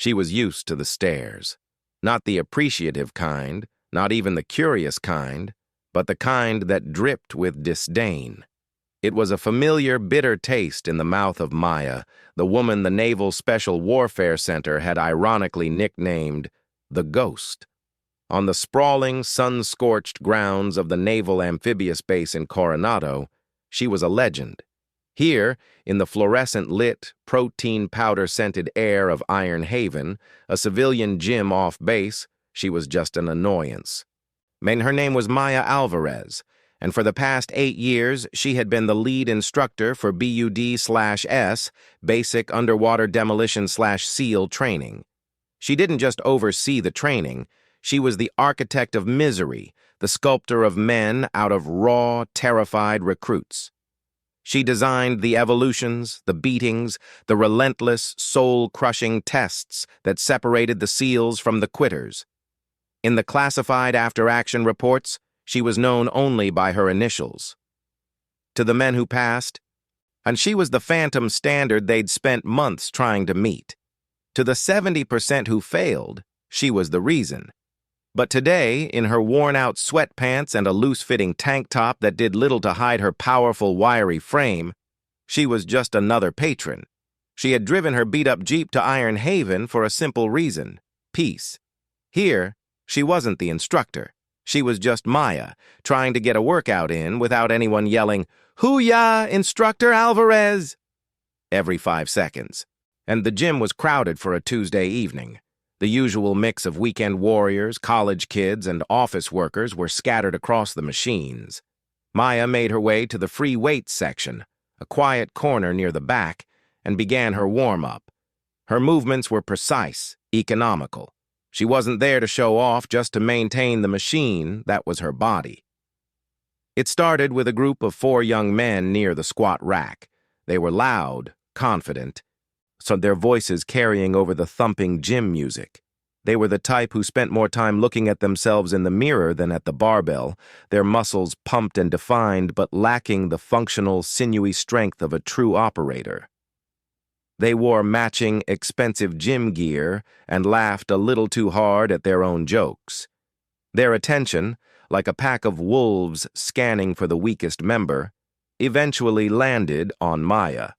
She was used to the stares. Not the appreciative kind, not even the curious kind, but the kind that dripped with disdain. It was a familiar, bitter taste in the mouth of Maya, the woman the Naval Special Warfare Center had ironically nicknamed the Ghost. On the sprawling, sun-scorched grounds of the Naval Amphibious Base in Coronado, she was a legend. Here, in the fluorescent-lit, protein-powder-scented air of Iron Haven, a civilian gym off base, she was just an annoyance. Her name was Maya Alvarez, and for the past 8 years, she had been the lead instructor for BUD/S, Basic Underwater Demolition/SEAL training. She didn't just oversee the training, she was the architect of misery, the sculptor of men out of raw, terrified recruits. She designed the evolutions, the beatings, the relentless, soul-crushing tests that separated the SEALs from the quitters. In the classified after-action reports, she was known only by her initials. To the men who passed, and she was the phantom standard they'd spent months trying to meet. To the 70% who failed, she was the reason. But today, in her worn-out sweatpants and a loose-fitting tank top that did little to hide her powerful, wiry frame, she was just another patron. She had driven her beat-up Jeep to Iron Haven for a simple reason: peace. Here, she wasn't the instructor. She was just Maya, trying to get a workout in without anyone yelling, "Hoo-yah, Instructor Alvarez!" every 5 seconds. And the gym was crowded for a Tuesday evening. The usual mix of weekend warriors, college kids, and office workers were scattered across the machines. Maya made her way to the free weights section, a quiet corner near the back, and began her warm-up. Her movements were precise, economical. She wasn't there to show off, just to maintain the machine that was her body. It started with a group of 4 young men near the squat rack. They were loud, confident, so their voices carrying over the thumping gym music. They were the type who spent more time looking at themselves in the mirror than at the barbell, their muscles pumped and defined but lacking the functional, sinewy strength of a true operator. They wore matching, expensive gym gear and laughed a little too hard at their own jokes. Their attention, like a pack of wolves scanning for the weakest member, eventually landed on Maya.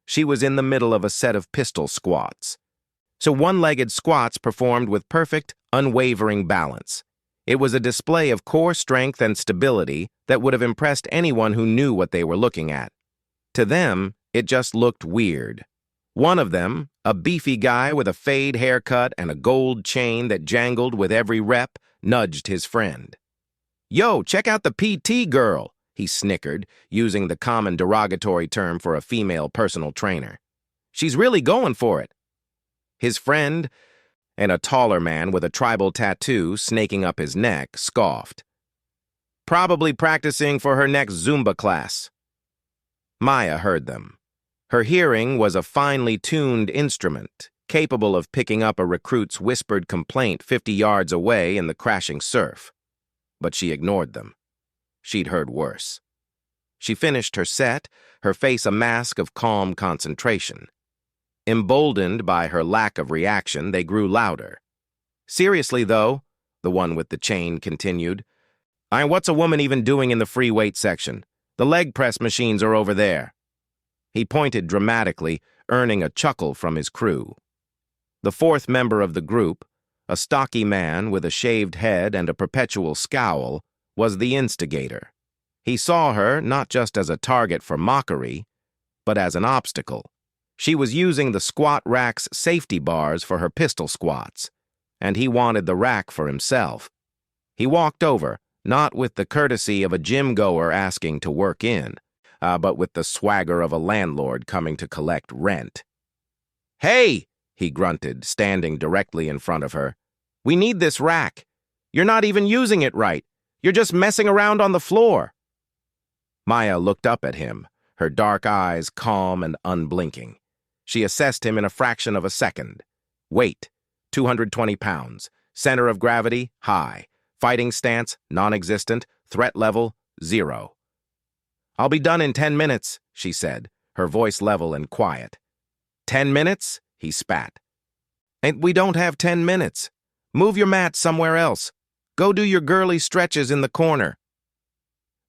She was in the middle of a set of pistol squats. So one-legged squats performed with perfect, unwavering balance. It was a display of core strength and stability that would have impressed anyone who knew what they were looking at. To them, it just looked weird. One of them, a beefy guy with a fade haircut and a gold chain that jangled with every rep, nudged his friend. "Yo, check out the PT girl," he snickered, using the common derogatory term for a female personal trainer. "She's really going for it." His friend, and a taller man with a tribal tattoo snaking up his neck, scoffed. "Probably practicing for her next Zumba class." Maya heard them. Her hearing was a finely tuned instrument, capable of picking up a recruit's whispered complaint 50 yards away in the crashing surf. But she ignored them. She'd heard worse. She finished her set, her face a mask of calm concentration. Emboldened by her lack of reaction, they grew louder. "Seriously, though," the one with the chain continued, "what's a woman even doing in the free weight section? The leg press machines are over there." He pointed dramatically, earning a chuckle from his crew. The 4th member of the group, a stocky man with a shaved head and a perpetual scowl, was the instigator. He saw her not just as a target for mockery, but as an obstacle. She was using the squat rack's safety bars for her pistol squats, and he wanted the rack for himself. He walked over, not with the courtesy of a gym-goer asking to work in, but with the swagger of a landlord coming to collect rent. "Hey!" he grunted, standing directly in front of her. "We need this rack. You're not even using it right. You're just messing around on the floor." Maya looked up at him, her dark eyes calm and unblinking. She assessed him in a fraction of a second. Weight, 220 pounds. Center of gravity, high. Fighting stance, non-existent. Threat level, 0. "I'll be done in 10 minutes, she said, her voice level and quiet. 10 minutes? He spat. And we don't have 10 minutes. Move your mat somewhere else. Go do your girly stretches in the corner.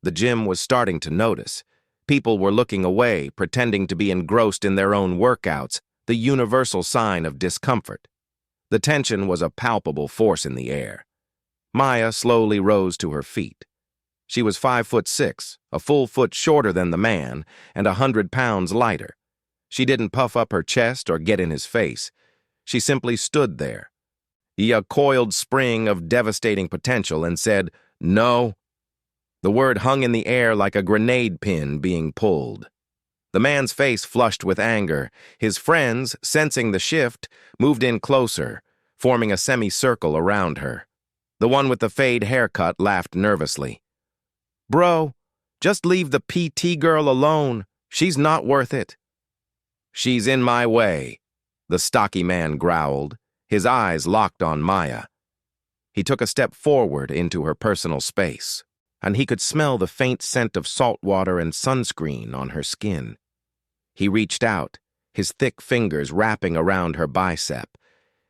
The gym was starting to notice. People were looking away, pretending to be engrossed in their own workouts, the universal sign of discomfort. The tension was a palpable force in the air. Maya slowly rose to her feet. She was 5'6", a full foot shorter than the man, and 100 pounds lighter. She didn't puff up her chest or get in his face. She simply stood there. A coiled spring of devastating potential and said, "No." The word hung in the air like a grenade pin being pulled. The man's face flushed with anger. His friends, sensing the shift, moved in closer, forming a semicircle around her. The one with the fade haircut laughed nervously. "Bro, just leave the PT girl alone. She's not worth it." "She's in my way," the stocky man growled, his eyes locked on Maya. He took a step forward into her personal space, and he could smell the faint scent of salt water and sunscreen on her skin. He reached out, his thick fingers wrapping around her bicep.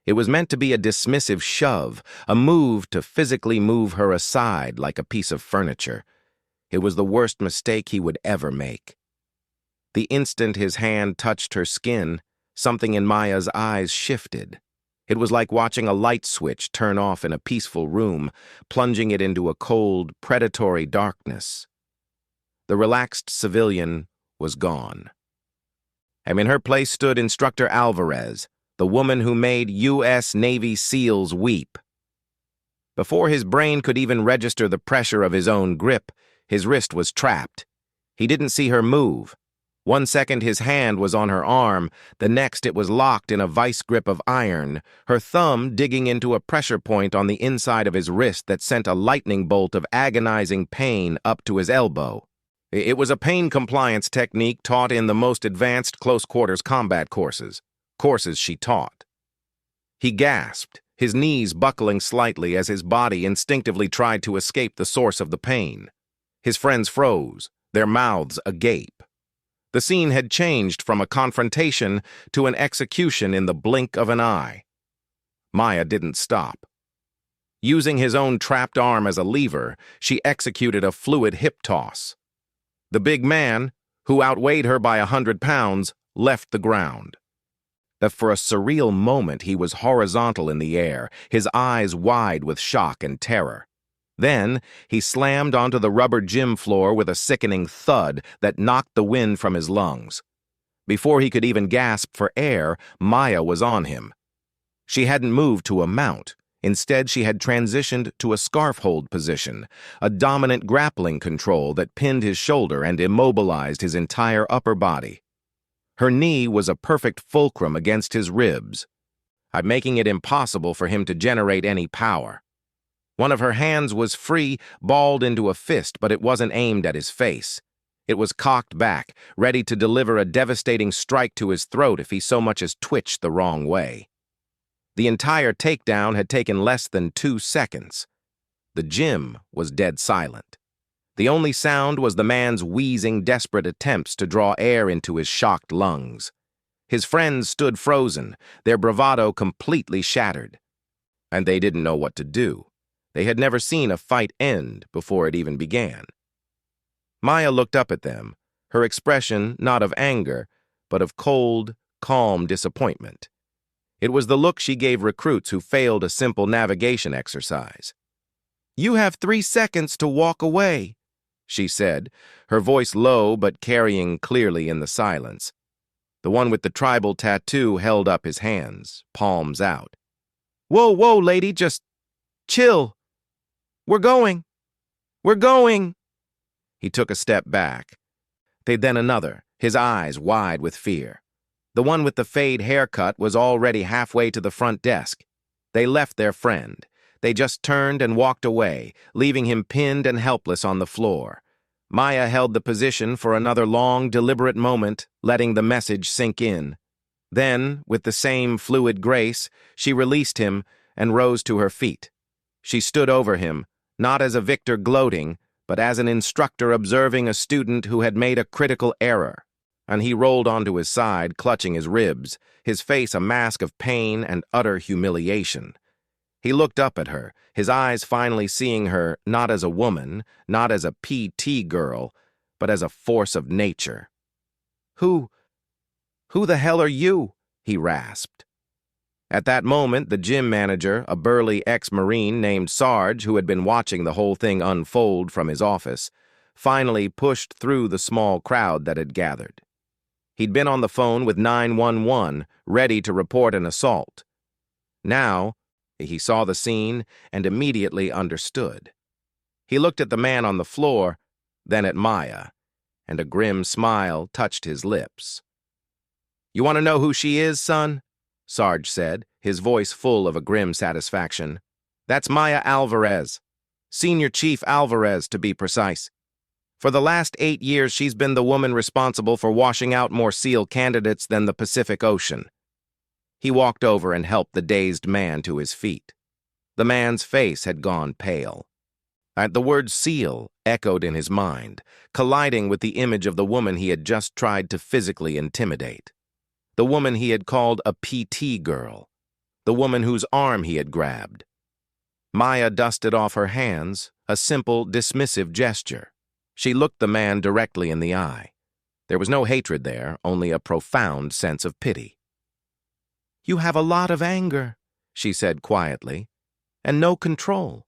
It was meant to be a dismissive shove, a move to physically move her aside like a piece of furniture. It was the worst mistake he would ever make. The instant his hand touched her skin, something in Maya's eyes shifted. It was like watching a light switch turn off in a peaceful room, plunging it into a cold, predatory darkness. The relaxed civilian was gone. And in her place stood Instructor Alvarez, the woman who made U.S. Navy SEALs weep. Before his brain could even register the pressure of his own grip, his wrist was trapped. He didn't see her move. One second his hand was on her arm, the next it was locked in a vice grip of iron, her thumb digging into a pressure point on the inside of his wrist that sent a lightning bolt of agonizing pain up to his elbow. It was a pain compliance technique taught in the most advanced close-quarters combat courses she taught. He gasped, his knees buckling slightly as his body instinctively tried to escape the source of the pain. His friends froze, their mouths agape. The scene had changed from a confrontation to an execution in the blink of an eye. Maya didn't stop. Using his own trapped arm as a lever, she executed a fluid hip toss. The big man, who outweighed her by 100 pounds, left the ground. That for a surreal moment he was horizontal in the air, his eyes wide with shock and terror. Then, he slammed onto the rubber gym floor with a sickening thud that knocked the wind from his lungs. Before he could even gasp for air, Maya was on him. She hadn't moved to a mount. Instead, she had transitioned to a scarf hold position, a dominant grappling control that pinned his shoulder and immobilized his entire upper body. Her knee was a perfect fulcrum against his ribs, making it impossible for him to generate any power. One of her hands was free, balled into a fist, but it wasn't aimed at his face. It was cocked back, ready to deliver a devastating strike to his throat if he so much as twitched the wrong way. The entire takedown had taken less than 2 seconds. The gym was dead silent. The only sound was the man's wheezing, desperate attempts to draw air into his shocked lungs. His friends stood frozen, their bravado completely shattered. And they didn't know what to do. They had never seen a fight end before it even began. Maya looked up at them, her expression not of anger, but of cold, calm disappointment. It was the look she gave recruits who failed a simple navigation exercise. "You have 3 seconds to walk away," she said, her voice low but carrying clearly in the silence. The one with the tribal tattoo held up his hands, palms out. Whoa, lady, just chill. We're going. He took a step back. Then another, his eyes wide with fear. The one with the fade haircut was already halfway to the front desk. They left their friend. They just turned and walked away, leaving him pinned and helpless on the floor. Maya held the position for another long, deliberate moment, letting the message sink in. Then, with the same fluid grace, she released him and rose to her feet. She stood over him, not as a victor gloating, but as an instructor observing a student who had made a critical error. and he rolled onto his side, clutching his ribs, his face a mask of pain and utter humiliation. He looked up at her, his eyes finally seeing her not as a woman, not as a PT girl, but as a force of nature. Who the hell are you?" he rasped. At that moment, the gym manager, a burly ex-Marine named Sarge, who had been watching the whole thing unfold from his office, finally pushed through the small crowd that had gathered. He'd been on the phone with 911, ready to report an assault. Now, he saw the scene and immediately understood. He looked at the man on the floor, then at Maya, and a grim smile touched his lips. "You want to know who she is, son?" Sarge said, his voice full of a grim satisfaction. "That's Maya Alvarez. Senior Chief Alvarez, to be precise. For the last 8 years, she's been the woman responsible for washing out more SEAL candidates than the Pacific Ocean." He walked over and helped the dazed man to his feet. The man's face had gone pale. The word SEAL echoed in his mind, colliding with the image of the woman he had just tried to physically intimidate. The woman he had called a PT girl. The woman whose arm he had grabbed. Maya dusted off her hands, a simple, dismissive gesture. She looked the man directly in the eye. There was no hatred there, only a profound sense of pity. "You have a lot of anger," she said quietly, "and no control.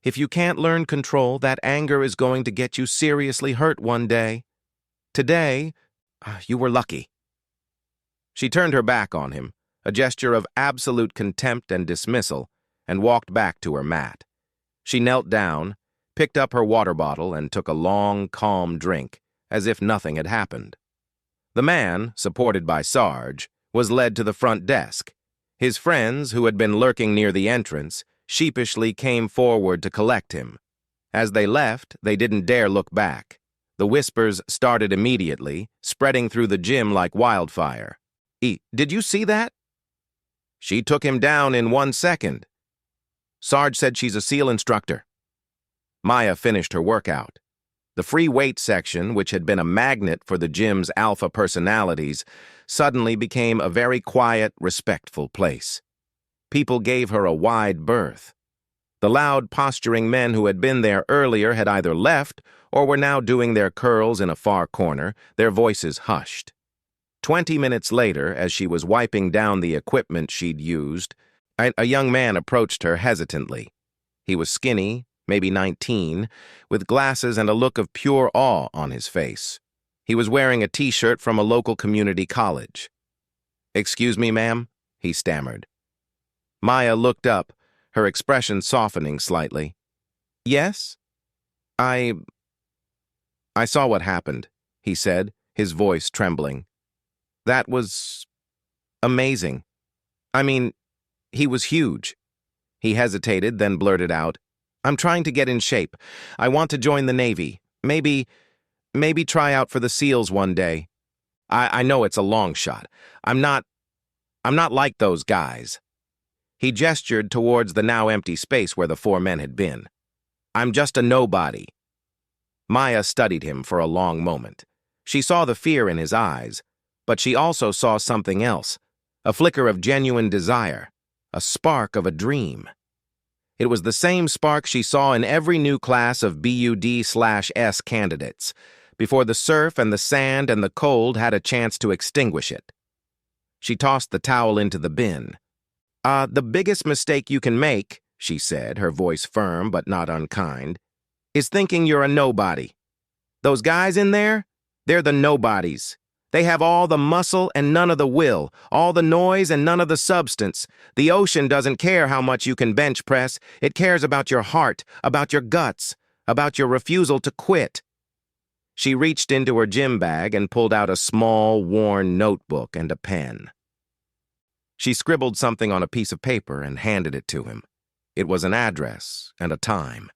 If you can't learn control, that anger is going to get you seriously hurt one day. Today, you were lucky." She turned her back on him, a gesture of absolute contempt and dismissal, and walked back to her mat. She knelt down, picked up her water bottle, and took a long, calm drink, as if nothing had happened. The man, supported by Sarge, was led to the front desk. His friends, who had been lurking near the entrance, sheepishly came forward to collect him. As they left, they didn't dare look back. The whispers started immediately, spreading through the gym like wildfire. Did you see that? She took him down in 1 second. Sarge said she's a SEAL instructor." Maya finished her workout. The free weight section, which had been a magnet for the gym's alpha personalities, suddenly became a very quiet, respectful place. People gave her a wide berth. The loud, posturing men who had been there earlier had either left or were now doing their curls in a far corner, their voices hushed. 20 minutes later, as she was wiping down the equipment she'd used, a young man approached her hesitantly. He was skinny, maybe 19, with glasses and a look of pure awe on his face. He was wearing a t-shirt from a local community college. "Excuse me, ma'am," he stammered. Maya looked up, her expression softening slightly. "Yes? I saw what happened," he said, his voice trembling. "That was amazing. I mean, he was huge." He hesitated, then blurted out, "I'm trying to get in shape. I want to join the Navy. Maybe try out for the SEALs one day. I know it's a long shot. I'm not like those guys." He gestured towards the now empty space where the 4 men had been. "I'm just a nobody." Maya studied him for a long moment. She saw the fear in his eyes, but she also saw something else, a flicker of genuine desire, a spark of a dream. It was the same spark she saw in every new class of BUD/S candidates, before the surf and the sand and the cold had a chance to extinguish it. She tossed the towel into the bin. The biggest mistake you can make," she said, her voice firm but not unkind, "is thinking you're a nobody. Those guys in there, they're the nobodies. They have all the muscle and none of the will, all the noise and none of the substance. The ocean doesn't care how much you can bench press. It cares about your heart, about your guts, about your refusal to quit." She reached into her gym bag and pulled out a small, worn notebook and a pen. She scribbled something on a piece of paper and handed it to him. It was an address and a time.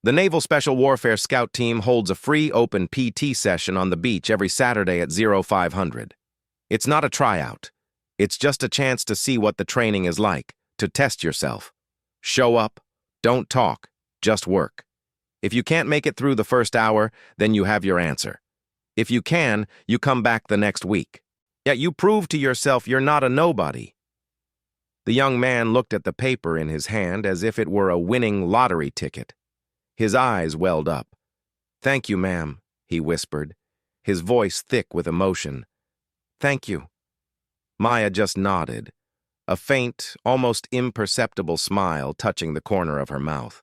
The Naval Special Warfare Scout Team holds a free open PT session on the beach every Saturday at 0500. It's not a tryout. It's just a chance to see what the training is like, to test yourself. Show up, don't talk, just work. If you can't make it through the first hour, then you have your answer. If you can, you come back the next week. Yet you prove to yourself you're not a nobody." The young man looked at the paper in his hand as if it were a winning lottery ticket. His eyes welled up. "Thank you, ma'am," he whispered, his voice thick with emotion. "Thank you." Maya just nodded, a faint, almost imperceptible smile touching the corner of her mouth.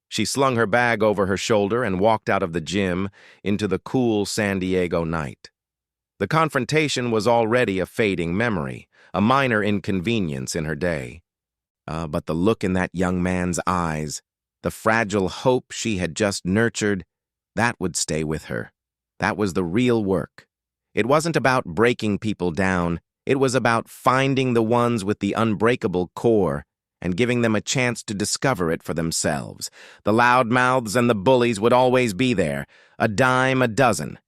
She slung her bag over her shoulder and walked out of the gym into the cool San Diego night. The confrontation was already a fading memory, a minor inconvenience in her day. But the look in that young man's eyes, the fragile hope she had just nurtured, that would stay with her. That was the real work. It wasn't about breaking people down. It was about finding the ones with the unbreakable core and giving them a chance to discover it for themselves. The loudmouths and the bullies would always be there, a dime a dozen.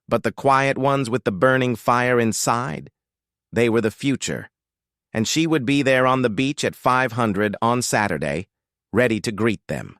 But the quiet ones with the burning fire inside, they were the future. And she would be there on the beach at 500 on Saturday, ready to greet them.